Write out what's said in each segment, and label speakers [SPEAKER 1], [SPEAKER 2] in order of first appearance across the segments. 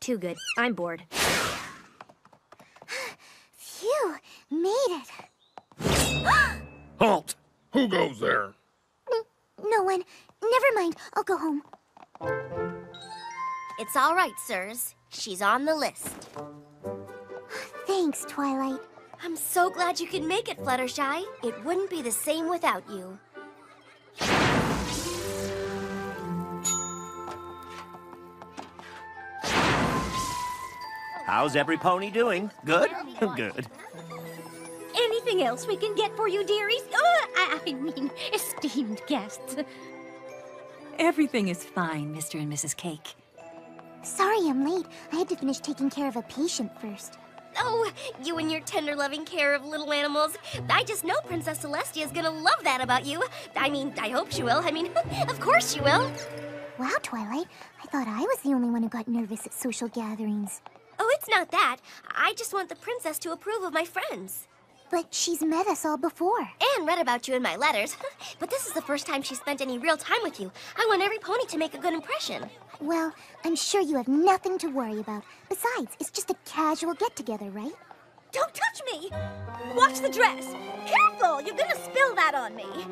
[SPEAKER 1] Too good. I'm bored.
[SPEAKER 2] Phew, made it.
[SPEAKER 3] Halt! Who goes there?
[SPEAKER 2] No one. Never mind. I'll go home.
[SPEAKER 4] It's all right, sirs. She's on the list.
[SPEAKER 2] Thanks, Twilight.
[SPEAKER 4] I'm so glad you could make it, Fluttershy. It wouldn't be the same without you.
[SPEAKER 5] How's every pony doing? Good? Good.
[SPEAKER 1] Anything else we can get for you, dearies? I mean, esteemed guests.
[SPEAKER 6] Everything is fine, Mr. and Mrs. Cake.
[SPEAKER 2] Sorry I'm late. I had to finish taking care of a patient first.
[SPEAKER 4] Oh, you and your tender, loving care of little animals. I just know Princess Celestia is gonna love that about you. I mean, I hope she will. I mean, of course she will.
[SPEAKER 2] Wow, Twilight. I thought I was the only one who got nervous at social gatherings.
[SPEAKER 4] Oh, it's not that. I just want the princess to approve of my friends.
[SPEAKER 2] But she's met us all before.
[SPEAKER 4] And read about you in my letters. But this is the first time she spent any real time with you. I want every pony to make a good impression.
[SPEAKER 2] Well, I'm sure you have nothing to worry about. Besides, it's just a casual get-together, right?
[SPEAKER 1] Don't touch me! Watch the dress! Careful! You're gonna spill that on me!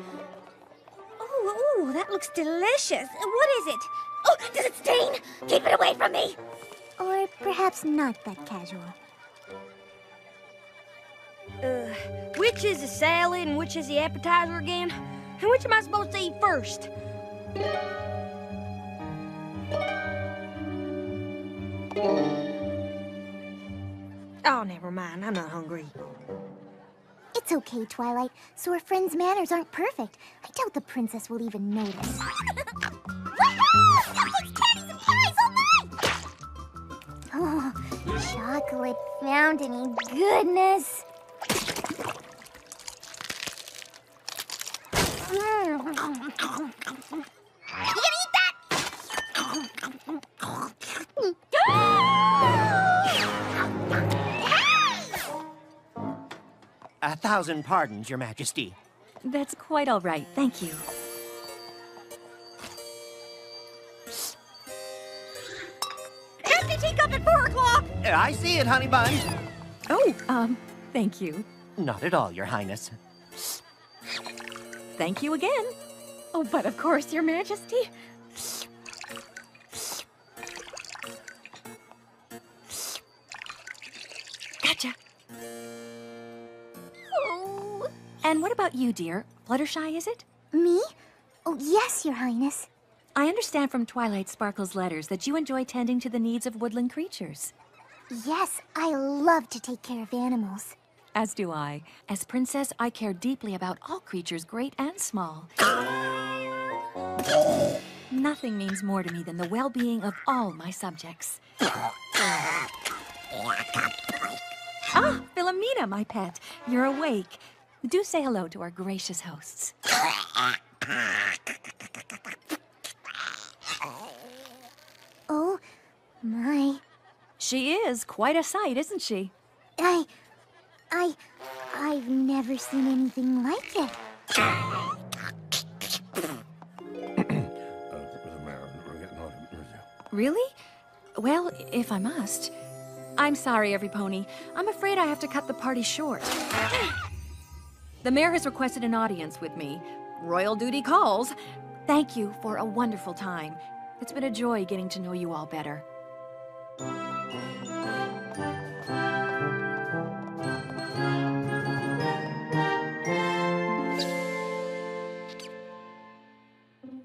[SPEAKER 1] Oh, that looks delicious. What is it?
[SPEAKER 4] Oh, does it stain? Keep it away from me!
[SPEAKER 2] Or perhaps not that casual.
[SPEAKER 1] Which is the salad and which is the appetizer again? And which am I supposed to eat first? Oh, never mind. I'm not hungry.
[SPEAKER 2] It's okay, Twilight. So our friend's manners aren't perfect. I doubt the princess will even notice.
[SPEAKER 4] It's candies and pies, oh my!
[SPEAKER 2] Oh, chocolate fountainy goodness.
[SPEAKER 4] You gonna eat that?
[SPEAKER 5] 1,000 pardons, Your Majesty.
[SPEAKER 6] That's quite all right, thank you.
[SPEAKER 1] Empty teacup at 4 o'clock!
[SPEAKER 5] I see it, honey bun.
[SPEAKER 6] Oh, thank you.
[SPEAKER 5] Not at all, Your Highness.
[SPEAKER 6] Thank you again. Oh, but of course, Your Majesty. Gotcha.
[SPEAKER 2] Oh.
[SPEAKER 6] And what about you, dear? Fluttershy, is it?
[SPEAKER 2] Me? Oh, yes, Your Highness.
[SPEAKER 6] I understand from Twilight Sparkle's letters that you enjoy tending to the needs of woodland creatures.
[SPEAKER 2] Yes, I love to take care of animals.
[SPEAKER 6] As do I. As princess, I care deeply about all creatures, great and small. Nothing means more to me than the well-being of all my subjects. Ah, Philomena, my pet. You're awake. Do say hello to our gracious hosts.
[SPEAKER 2] Oh, my.
[SPEAKER 6] She is quite a sight, isn't she?
[SPEAKER 2] I've never seen anything like it.
[SPEAKER 6] Really? Well, if I must. I'm sorry, every pony. I'm afraid I have to cut the party short. The mayor has requested an audience with me. Royal duty calls. Thank you for a wonderful time. It's been a joy getting to know you all better.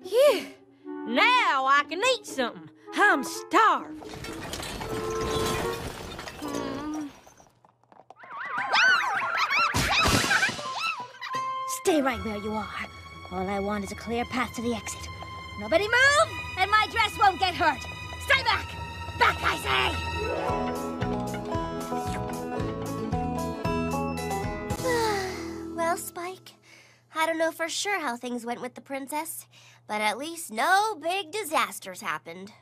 [SPEAKER 1] Phew! Now I can eat something. I'm starved. Stay right where you are. All I want is a clear path to the exit. Nobody move, and my dress won't get hurt. Stay back! Back, I
[SPEAKER 4] say! Well, Spike, I don't know for sure how things went with the princess, but at least no big disasters happened.